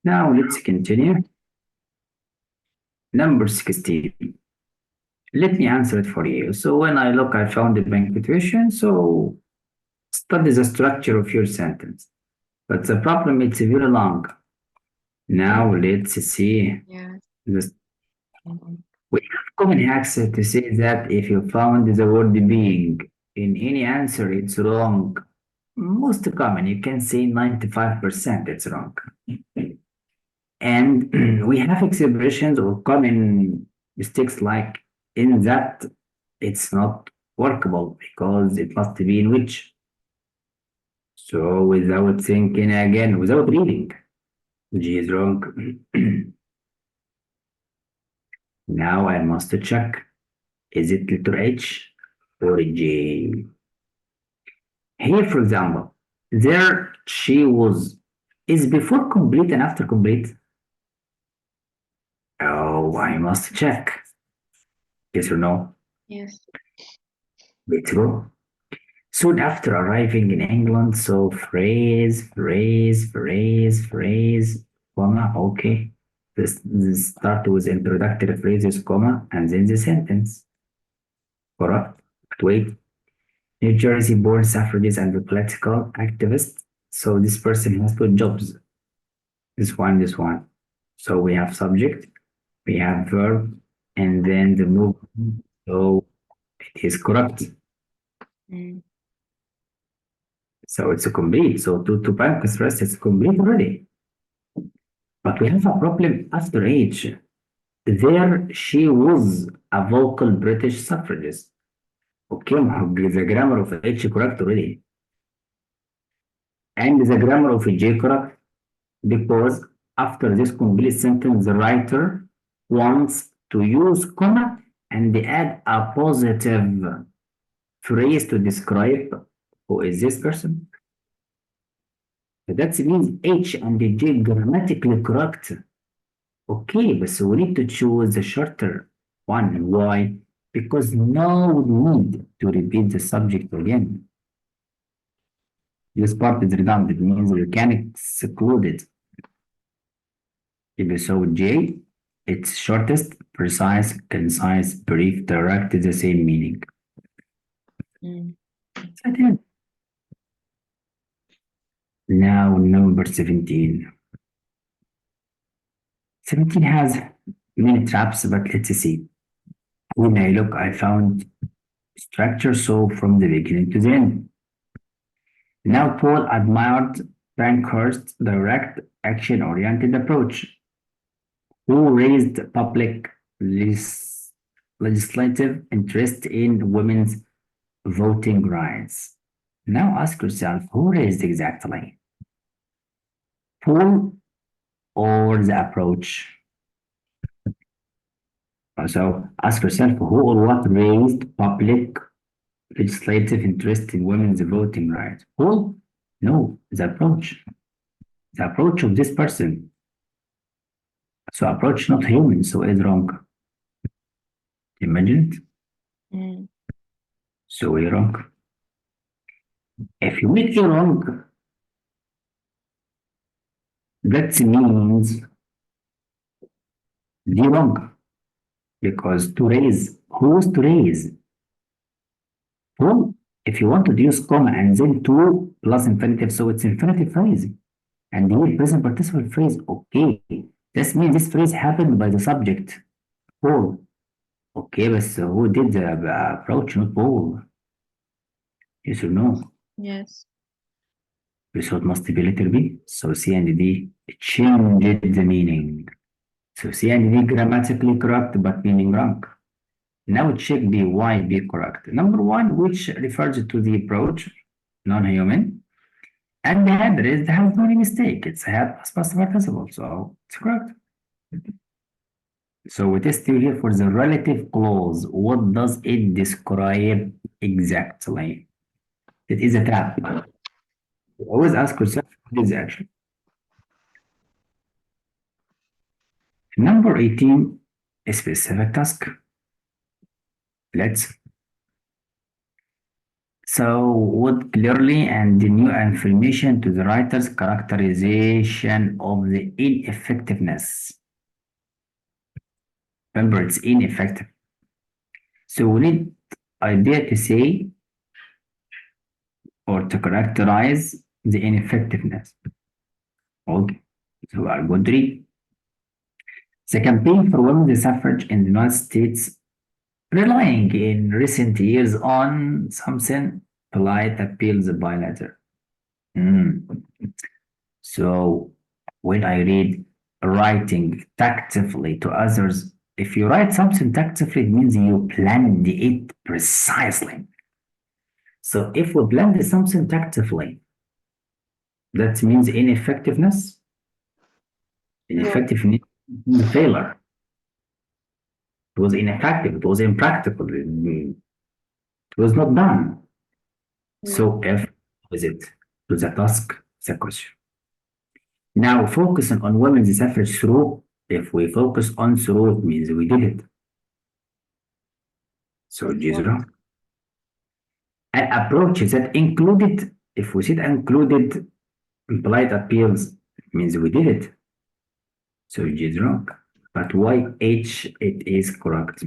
Now let's continue. Number 16. Let me answer it for you. So when I look, I found the punctuation. So study the structure of your sentence. But the problem is very long. Now let's see Yeah. this. We have common hacks to say that if you found the word being in any answer, it's wrong. Most common, you can say 95% it's wrong. And we have expressions or common mistakes like in that it's not workable because it must be in which. So without thinking again, without reading, G is wrong. Now I must check. Is it letter H or J? Here, for example, there she was is before complete and after complete. Oh, I must check. Yes or no? Yes. Let's go. Soon after arriving in England, so phrase, comma, okay. This start with introductory phrases, comma, and then the sentence. Correct. But wait, New Jersey born suffragist and a political activist. So this person has two jobs. This one. So we have subject, we have verb, and then the movement. So it is correct. Mm. So it's a complete. So to bank stress, it's complete already. But we have a problem after age. There she was a vocal British suffragist. Okay, the grammar of H correct already. And the grammar of J correct because after this complete sentence, the writer wants to use comma and add a positive phrase to describe who is this person. That means H and J grammatically correct. Okay, but so we need to choose the shorter one. Why? Because no need to repeat the subject again. This part is redundant, it means we can exclude it. Episode J, it's shortest, precise, concise, brief, direct, is the same meaning. Mm. Now number 17. 17 has many traps, but let's see. When I look, I found structure so from the beginning to the end. Now Paul admired Bankhurst's direct, action-oriented approach, who raised public legislative interest in women's voting rights. Now ask yourself, who raised exactly? Paul or the approach? So ask yourself, who or what raised public legislative interest in women's voting rights? Paul? No, the approach. The approach of this person. So approach not human, so it's wrong. Imagine it. Mm. So we're wrong. If you make it wrong, that means the wrong. Because to raise, who was to raise? Who? If you want to use comma and then to plus infinitive, so it's infinitive phrase. And here present participle phrase, okay. This means this phrase happened by the subject. Paul. Okay, but so who did the approach, not Paul? Yes or no? Yes. So it must be letter B. So C and D changed the meaning. So C and D grammatically correct but meaning wrong. Now check B, why B correct? Number one, which refers to the approach, non-human, and the header is there has no mistake. It's had past participle, so it's correct. So we test you here for the relative clause. What does it describe exactly? It is a trap. Always ask yourself what is the action. Number 18, a specific task. Let's So, would clearly and the new information to the writer's characterization of the ineffectiveness. Remember, it's ineffective. So, we need idea to say or to characterize the ineffectiveness. Okay, so I would read. The campaign for women's suffrage in the United States, relying in recent years on something polite appeals by letter. So when I read writing tactfully to others, if you write something tactfully, it means you planned it precisely. So if we planned something tactfully, that means ineffectiveness. Ineffectiveness means failure. It was ineffective, it was impractical, it was not done. So F was it to the task, the question. Now focusing on women's suffrage through, if we focus on through, it means we did it. So G is wrong. An approach that included, if we said included implied appeals, it means we did it. So G is wrong. But why H it is correct?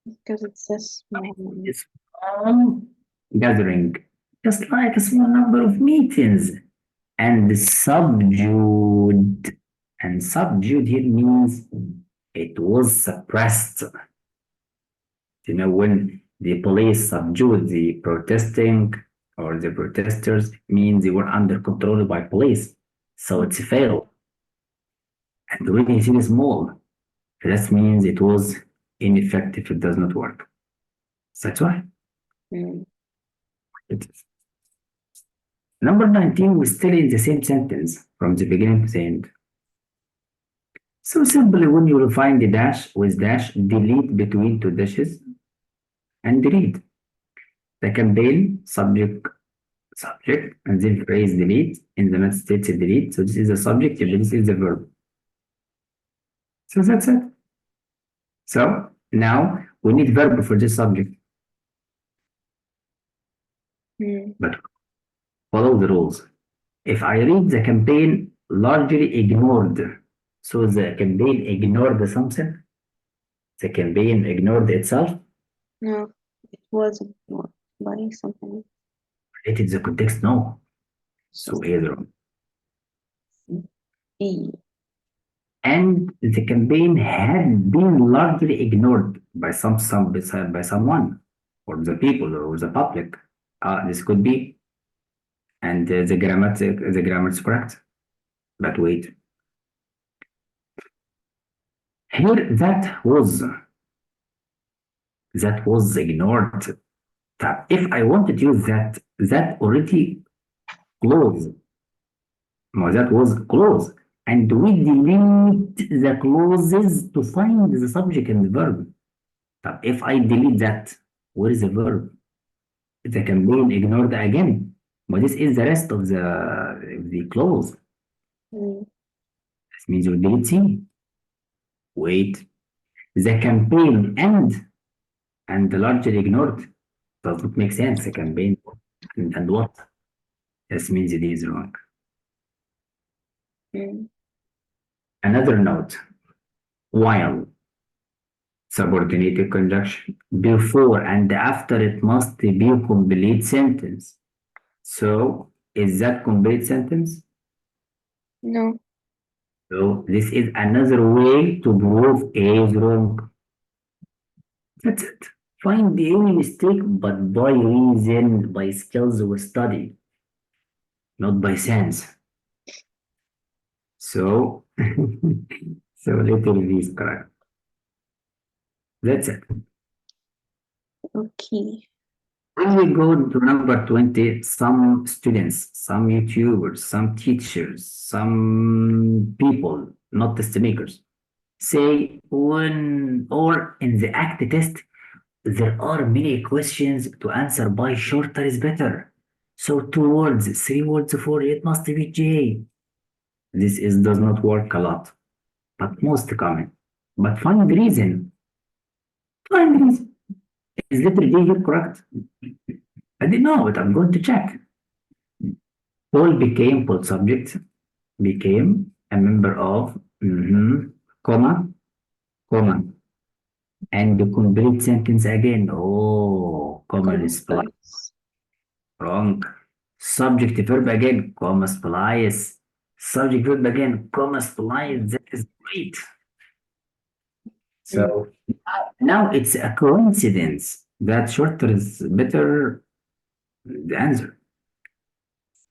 Because it's a small. It's small gathering, just like a small number of meetings. And subdued. And subdued here means it was suppressed. You know, when the police subdued the protesting or the protesters, it means they were under control by police. So it's a fail. And when you see small, that means it was ineffective, it does not work. That's why. Mm. It is. Number 19, we're still in the same sentence from the beginning to the end. So simply when you will find the dash with dash, delete between two dashes and delete. The campaign subject, and then phrase delete. In the United States, delete. So this is the subject, and this is the verb. So that's it. So now we need verb for this subject. But follow the rules. If I read the campaign largely ignored, so the campaign ignored something, the campaign ignored itself. No, it wasn't by something. Related the context, no. So either. E. And the campaign had been largely ignored by by someone, or the people, or the public. This could be, and the grammar is correct. But wait, here that was ignored. If I wanted to use that already closed. No, that was close. And we delete the clauses to find the subject and the verb. If I delete that, where is the verb? The campaign ignored again. But this is the rest of the clause. This means you delete C. Wait. The campaign and largely ignored does not make sense. The campaign and what? This means it is wrong. Another note, while subordinated conjunction before and after it must be a complete sentence. So is that complete sentence? No. So this is another way to prove A is wrong. That's it. Find any mistake, but by reason, by skills or study, not by sense. So, so letter V is correct. That's it. Okay. When we go to number 20, some students, some YouTubers, some teachers, some people, not test makers, say when or in the ACT test, there are many questions to answer by shorter is better. So 2 words, 3 words, 4, it must be J. This does not work a lot, but most common. But find reason. Find reason. Is letter D here correct? I didn't know, but I'm going to check. Paul became, Paul subject, became a member of, comma, comma, and the complete sentence again. Oh, comma splice. Commonplace. Wrong. Subject verb again, comma splice. Subject verb again, comma splice. That is great. So now it's a coincidence that shorter is better. The answer.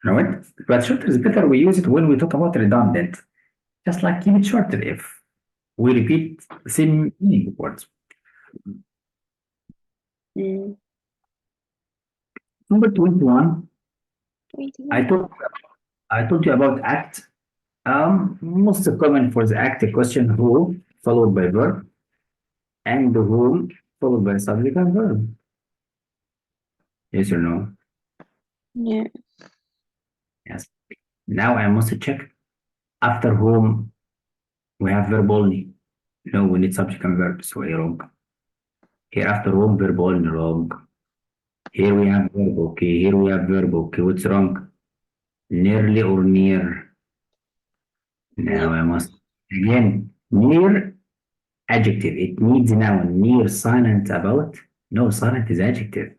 You know what? But shorter is better. We use it when we talk about redundant. Just like keep it shorter if we repeat the same meaning of words. Mm. Number 21, 21. I told you about act. Most common for the act question who followed by verb and the whom followed by subject and verb. Yes or no? Yeah. Yes. Now I must check after whom we have verb only. No, we need subject and verb, so wrong. Here after whom verb only, wrong. Here we have verb, okay. Here we have verb, okay. What's wrong? Nearly or near? Now I must again near adjective. It needs noun. Near silent about. No, silent is adjective.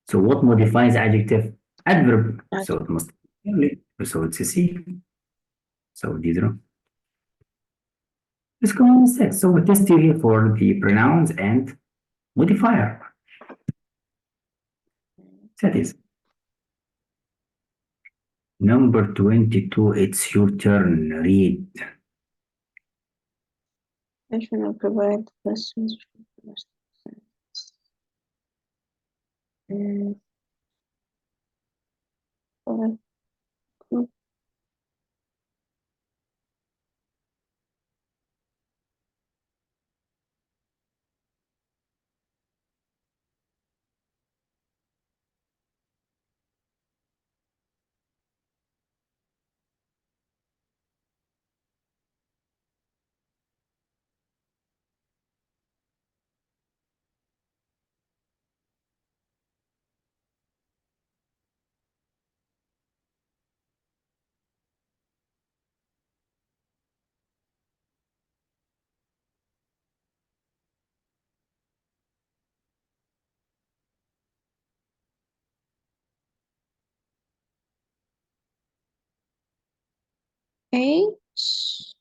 So what modifies adjective? Adverb. So it must be nearly. So it's a C. So these are. Let's go on 6. So we test you here for the pronouns and modifier. That is. Number 22, it's your turn. Read. Question will provide questions. Mm. Alright. Cool. H.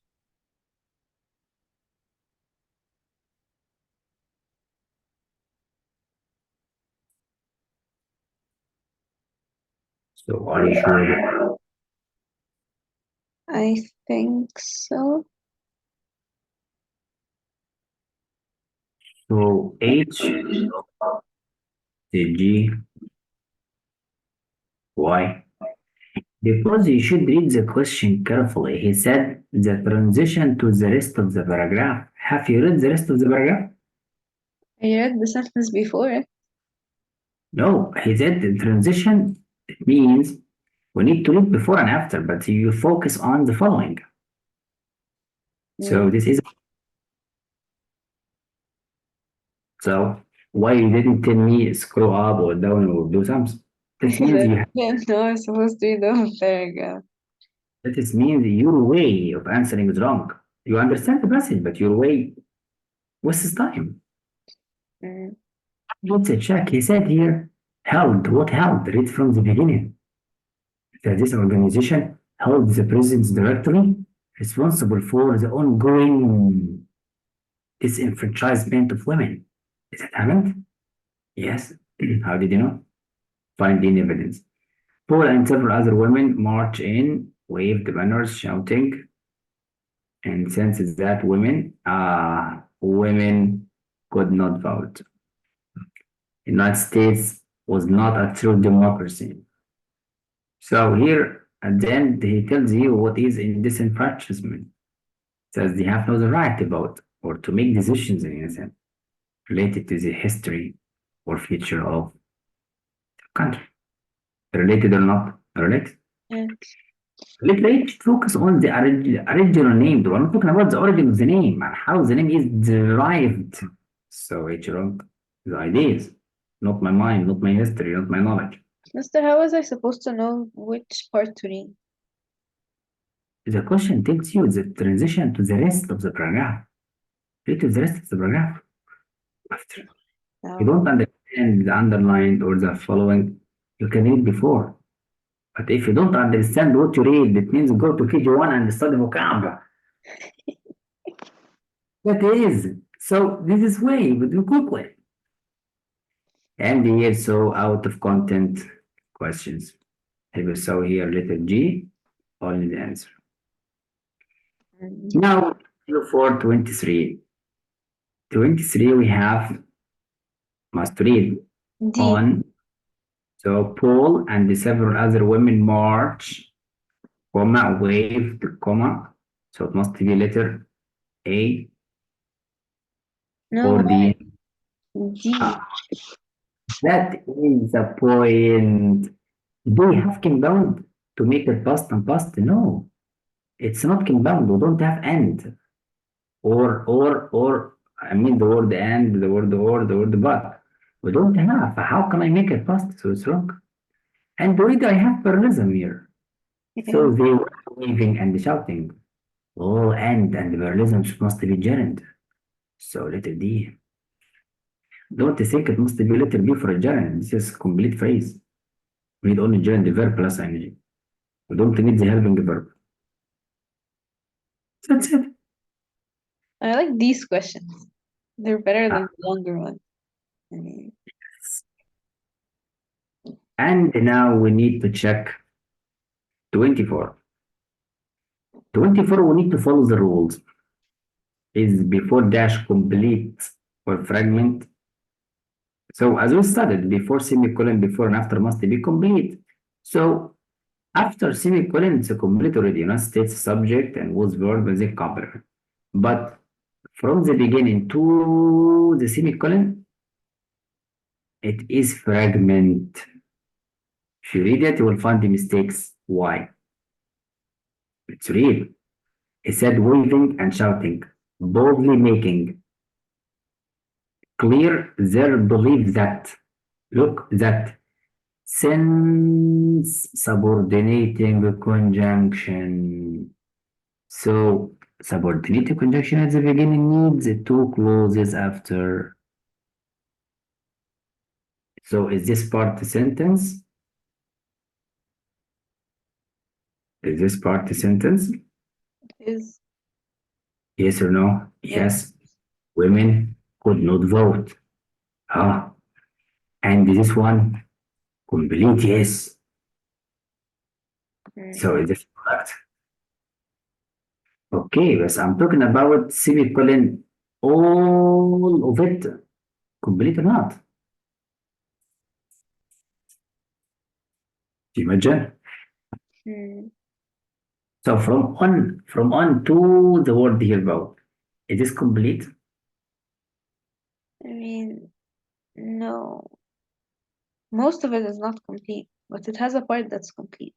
So are you sure? I think so. So H, the G, Y. Because you should read the question carefully. He said the transition to the rest of the paragraph. Have you read the rest of the paragraph? I read the sentence before it. No, he said the transition means we need to look before and after, but you focus on the following. So this is so why you didn't tell me scroll up or down or do something? This means you have, No, I'm supposed to read the whole paragraph. that is means your way of answering is wrong. You understand the message, but your way wastes time. Mm. Let's check. He said here held. What held? Read from the beginning. That this organization held the president's directory responsible for the ongoing disenfranchisement of women. Is it happened? Yes. How did you know? Finding evidence. Paul and several other women march in, waved banners, shouting, and senses that women could not vote. The United States was not a true democracy. So here at the end, he tells you what is in disenfranchisement. Says they have no right to vote or to make decisions in anything related to the history or future of the country. Related or not related? Yeah. Let's focus on the original name. We're not talking about the origin of the name and how the name is derived. So it's wrong. The ideas, not my mind, not my history, not my knowledge. Mister, how was I supposed to know which part to read? The question tells you the transition to the rest of the paragraph. Read to the rest of the paragraph. After you don't understand the underlined or the following, you can read before. But if you don't understand what you read, it means go to KG1 and study vocabulary. That is. So this is way, but you quickly. And here, so out of content questions. If you saw here letter G, only the answer. Now, for 23. 23, we have must read D. on. So Paul and several other women march, comma, waved, comma. So it must be letter A No, or D. D. That is the point. Do we have compound to make it past and past? No, it's not compound. We don't have and or. I mean the word and, the word or, the word but. We don't have. How can I make it past? So it's wrong. And already I have parallelism here. So they were waving and shouting. Oh, and the parallelisms must be gerund. So letter D. Don't think it must be letter B for a gerund. This is complete phrase. We need only gerund, the verb plus ing. We don't need the helping verb. That's it. I like these questions. They're better than the longer ones. I mean, And now we need to check 24. 24, we need to follow the rules. Is before dash complete or fragment? So as we studied, before semicolon, before and after must be complete. So after semicolon, it's a complete already. United States subject and was verb and then complement. But from the beginning to the semicolon, it is fragment. If you read it, you will find the mistakes. Why? It's real. It said waving and shouting, boldly making clear their belief that, look, that since subordinating the conjunction. So subordinating conjunction at the beginning needs two clauses after. So is this part a sentence? Is this part a sentence? is Yes or no? Yes. Women could not vote. Ah. And this one? Complete yes. So is this correct? Okay, but I'm talking about semicolon, all of it, complete or not? Imagine. So from on to the word here about, is this complete? I mean, no. Most of it is not complete, but it has a part that's complete.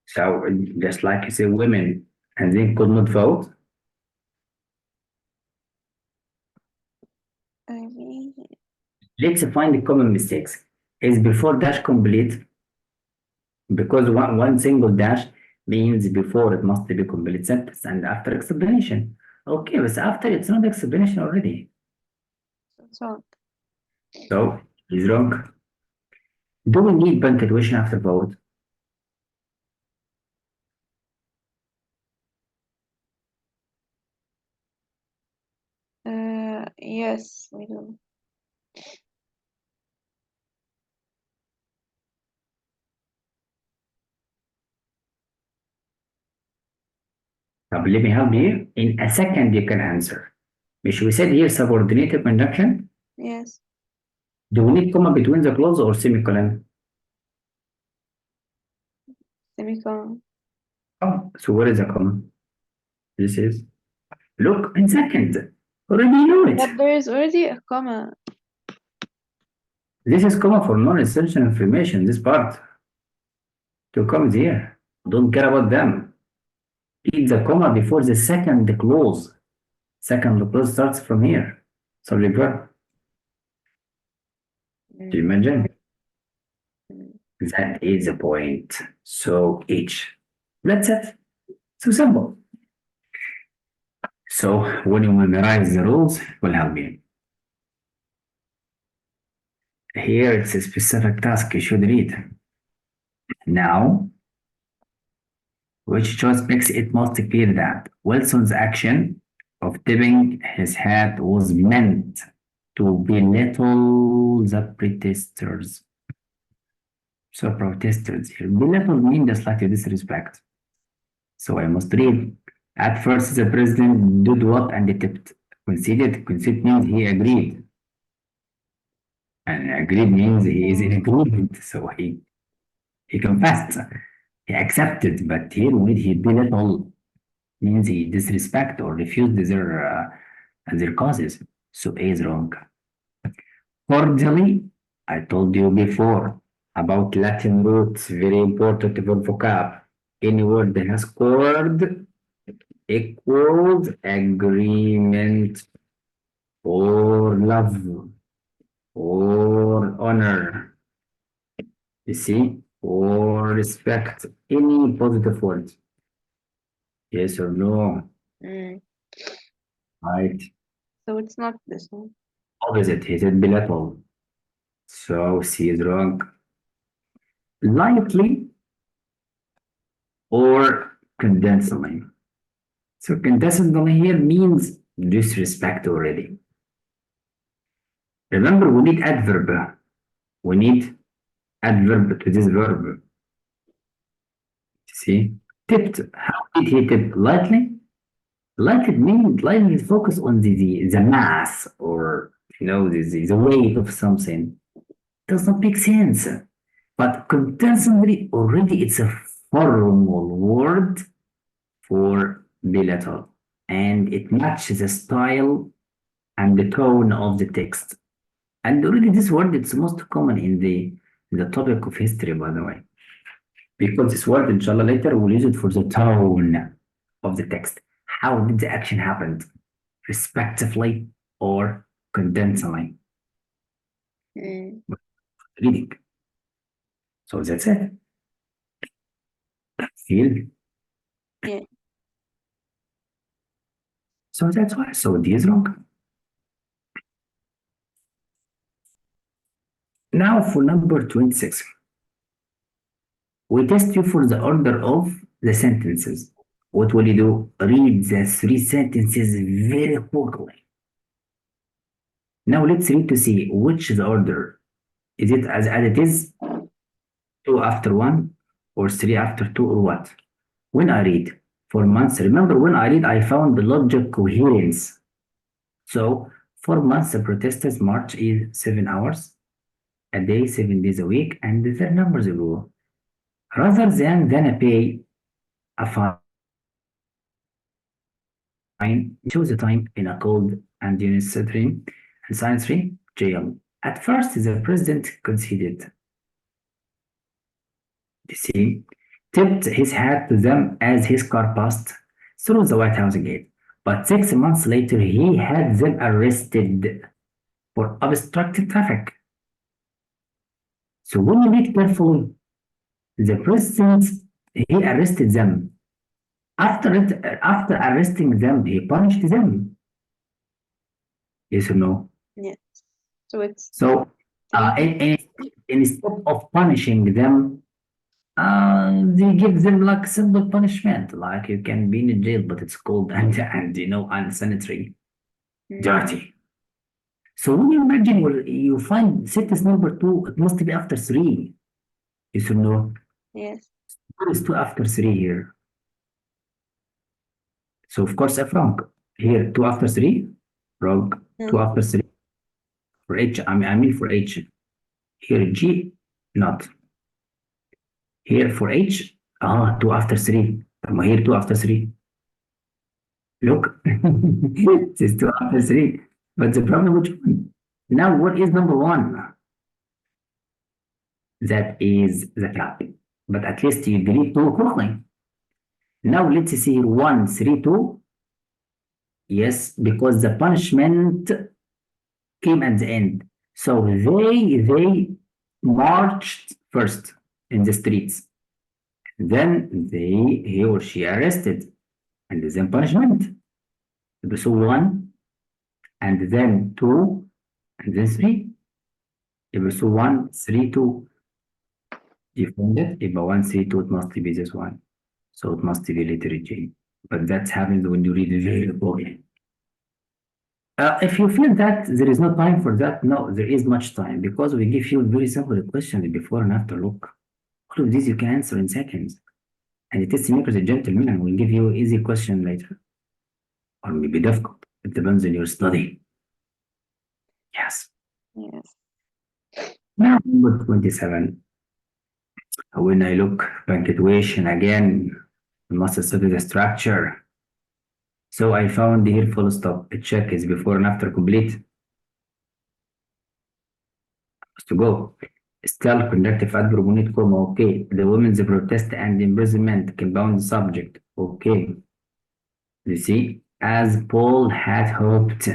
So just like you say women and then could not vote. I mean, Let's find the common mistakes. Is before dash complete? Because one single dash means before it must be complete sentence and after explanation. Okay, but after it's not explanation already. that's wrong. So he's wrong. Do we need punctuation after vote? Yes, we do. طب let me help you. In a second you can answer. مش we said here subordinated conjunction? Yes. Do we need comma between the clause or semicolon? Semicolon. Oh, so where is the comma? This is. Look, in second. Already know it. But there is already a comma. This is comma for non-essential information, this part. Two commas here. Don't care about them. Read the comma before the second clause. Second clause starts from here. Subject verb. Do you Mm, imagine? mm, That is the point. So H. That's it. So simple. So when you memorize the rules, it will help you. Here it's a specific task you should read. Now, which choice makes it most clear that Wilson's action of tipping his hat was meant to belittle the protesters. So protesters here. Belittle means just like disrespect. So I must read. At first, the president did what and tipped. Conceded. Concede means he agreed. And agreed means he is in agreement. So he confessed. He accepted. But here with he belittle means he disrespect or refused their causes. So A is wrong. Cordially, I told you before about Latin roots, very important for vocab. Any word that has cord equals agreement or love or honor. You see, or respect. Any positive word. Yes or no? mm. Right. So it's not this one. Opposite. He said bilateral. So C is wrong. Lightly or condensely. So condensely here means disrespect already. Remember, we need adverb. We need adverb to this verb. See? Tipped. How did he tip? Lightly? Lightly means lightly is focus on the mass or the weight of something. Does not make sense. But condensely already it's a formal word for belittle. And it matches the style and the tone of the text. And already this word it's most common in the topic of history, by the way. Because this word, inshallah, later we'll use it for the tone of the text. How did the action happen? Respectively or condensely. Mm. Reading. So that's it. Feel. Yeah. So that's why. So D is wrong. Now for number 26. We test you for the order of the sentences. What will you do? Read the 3 sentences very quickly. Now let's read to see which is the order. Is it as it is 2 after 1 or 3 after 2 or what? When I read for months, remember when I read, I found the logic coherence. So 4 months, the protesters march is 7 hours a day, 7 days a week, and their numbers go. Rather than pay a fine, choose a time in a cold and unnecessary and science-free jail. At first, the president conceded. You see, tipped his hat to them as his car passed through the White House gate. But 6 months later, he had them arrested for obstructing traffic. So when you read carefully, the president, he arrested them. After arresting them, he punished them. Yes or no? Yes. So it's So three. instead of punishing them, they give them like simple punishment, like you can be in jail, but it's cold and unsanitary, dirty. So when you imagine you find sentence number 2, it must be after 3. Yes or no? Yes. What is 2 after 3 here? So of course F wrong. Here 2 after 3, wrong. 2 after 3 for H. I mean for H. Here G, not. Here for H, 2 after 3. Here 2 after 3. Look, this is 2 after 3. But the problem, which one? Now, what is number 1? That is the cap. But at least you delete 2 quickly. Now, let's see here 1, 3, 2. Yes, because the punishment came at the end. So they marched first in the streets. Then he or she arrested, and then punishment. So one, and then two, and then three. So 1, 3, 2. You found it? يبقى 1, 3, 2, it must be this one. So it must be letter J. But that happens when you read the variable. If you feel that there is no time for that, no, there is much time because we give you very simple questions before and after look. All of these you can answer in seconds. And the test maker is a gentleman and will give you easy question later. Or maybe difficult. It depends on your study. Yes. Yes. Now, number 27. When I look punctuation again, we must study the structure. So I found here full stop. Check is before and after complete. To go. Still conjunctive adverb unit comma. Okay. The women's protest and imprisonment compound subject. Okay. You see, as Paul had hoped.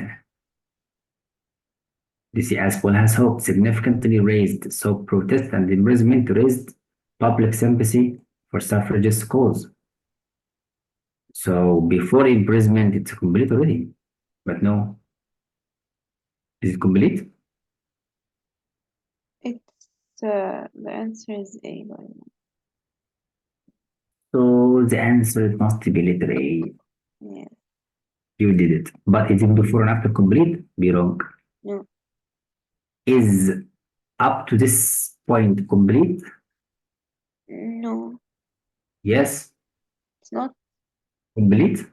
You see, as Paul has hoped, significantly raised. So protest and imprisonment raised public sympathy for suffragist cause. So before imprisonment, it's complete already. But no. Is it complete? It's the answer is A, by the way. So the answer it must be letter A. Yeah. You did it. But is it before and after complete? Be wrong. No. Is up to this point complete? No, Yes. it's not. Complete?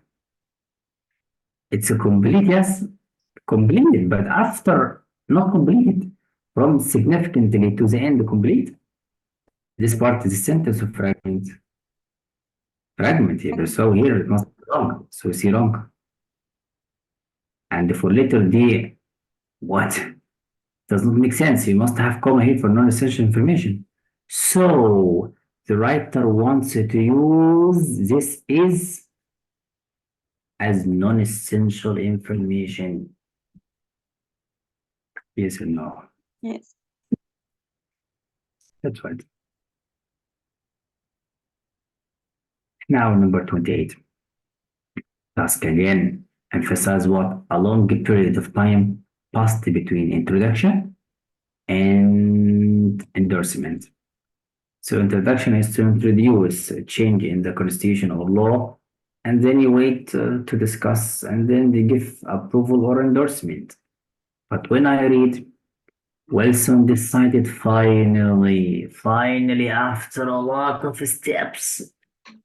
It's a complete, yes. Completed, but after not completed. From significantly to the end complete. This part is a sentence of fragment. Fragment here. So here it must be wrong. So see wrong. And for letter D, what? Does not make sense. You must have comma here for non-essential information. So the writer wants to use this is as non-essential information. Yes or no? Yes. That's right. Now number 28. Task again. Emphasize what? A long period of time passed between introduction and endorsement. So introduction is to introduce a change in the constitution or law, and then you wait to discuss, and then they give approval or endorsement. But when I read, Wilson decided finally after a lot of steps,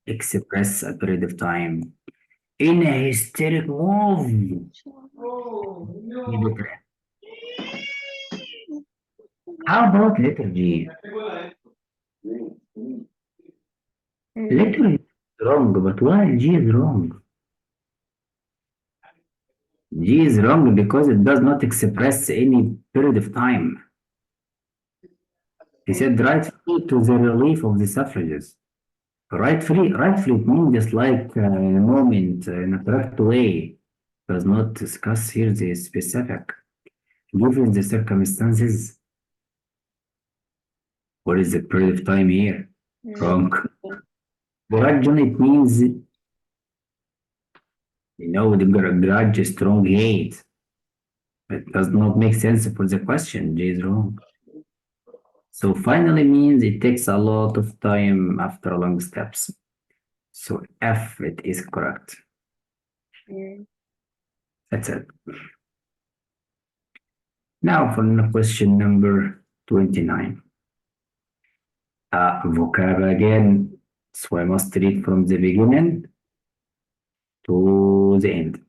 express a period of time in a hysteric move. How about letter G? Letter is wrong, but why G is wrong? G is wrong because it does not express any period of time. He said rightfully to the relief of the suffrages. Rightfully it means just like in a moment, in a correct way. Does not discuss here the specific. Given the circumstances, what is the period of time here? Wrong. Gradually it means, the grudge, strong hate. It does not make sense for the question. J is wrong. So finally means it takes a lot of time after long steps. So F, it is correct. That's it. Now for question number 29. Vocab again. So I must read from the beginning to the end.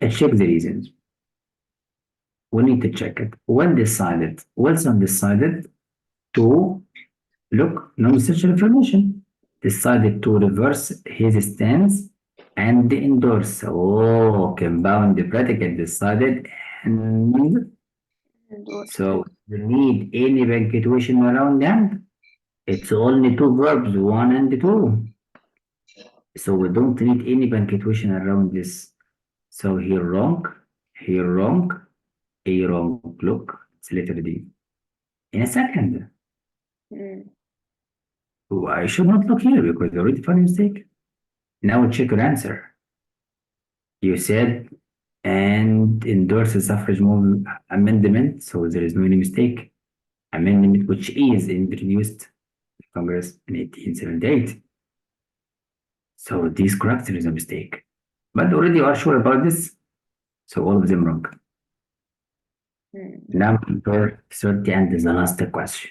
Check the reasons. We need to check it. Wilson decided to look non-essential information. Decided to reverse his stance and endorse. Oh, compound the predicate decided and so you need any punctuation around them. It's only two verbs, 1 and 2. So we don't need any punctuation around this. So here wrong, A wrong. Look, it's letter D. In a second. Mm. Oh, I should not look here because I already found a mistake. Now check your answer. You said and endorse the suffrage movement amendment, so there is no any mistake. Amendment which is introduced in Congress in 1878. So this correct, there is a mistake. But already you are sure about this, so all of them wrong. Mm. Now number 30 and is the last question.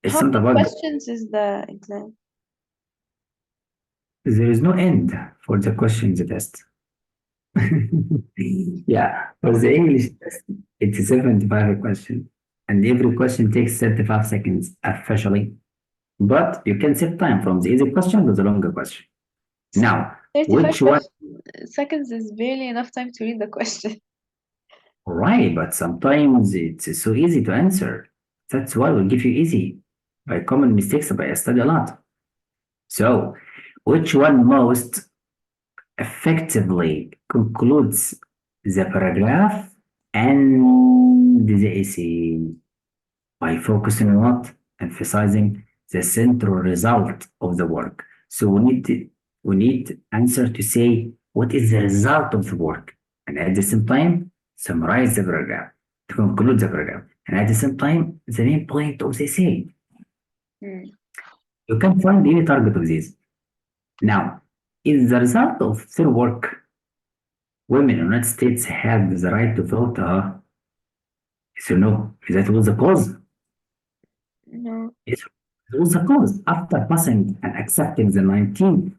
It's How not many about questions is the exam? there is no end for the questions test. Yeah, for the English test, it's 75 question, and every question takes 35 seconds officially. But you can set time from the easy question to the longer question. Now, 35 which one? seconds is barely enough time to read the question. Right, but sometimes it's so easy to answer. That's why we'll give you easy by common mistakes by I study a lot. So, which one most effectively concludes the paragraph and the essay by focusing on what? Emphasizing the central result of the work. So we need answer to say what is the result of the work, and at the same time summarize the paragraph to conclude the paragraph, and at the same time the main point of the essay. Mm. You can find any target of these. Now, is the result of their work women in the United States have the right to vote? Yes or no? That was the cause. No. Yes, it was the cause. After passing and accepting the 19th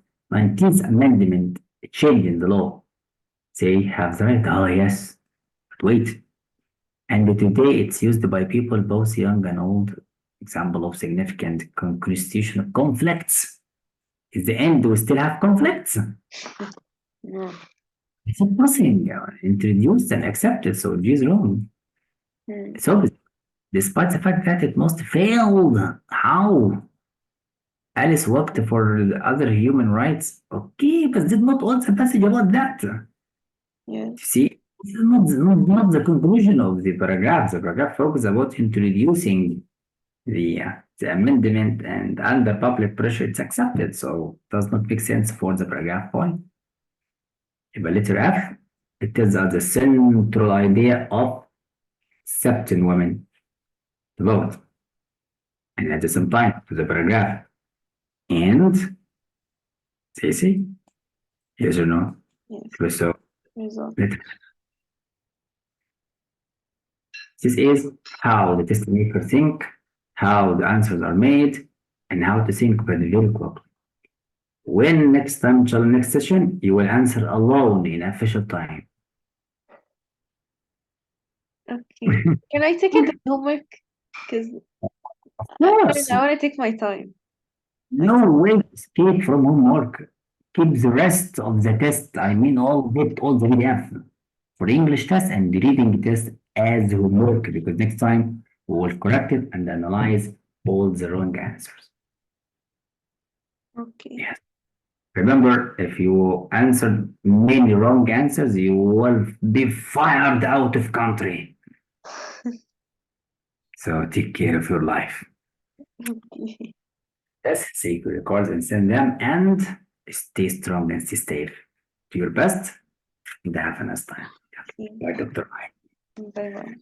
Amendment changing the law, they have the right. Oh, yes, but wait. And today it's used by people both young and old. Example of significant constitutional conflicts. At the end, we still have conflicts. No. It's a passing, introduced and accepted, so it is wrong. Mm. So, despite the fact that it must failed, how? Alice worked for the other human rights. Okay, but did not also passage about that. Yeah. You see, this is not the conclusion of the paragraph. The paragraph focuses about introducing the amendment, and under public pressure it's accepted. So it does not make sense for the paragraph point. If a letter F, it tells us the central idea of accepting women to vote. And at the same time, to the paragraph. And Stacy, yes or no? Yes. So Result. this is how the test maker think, how the answers are made, and how to think very quickly. When next time, next session, you will answer alone in official time. Okay. Can I take it as homework? Because Yes. I want to take my time. No way to escape from homework. Keep the rest of the test, I mean all the PDF for English test and the reading test as homework, because next time we will correct it and analyze all the wrong answers. Okay. Yes. Remember, if you answered many wrong answers, you will be fired out of country. So take care of your life. Okay. Yes, take records and send them, and stay strong and stay safe. Do your best and have a nice time. Okay. Bye, Dr. Bye bye.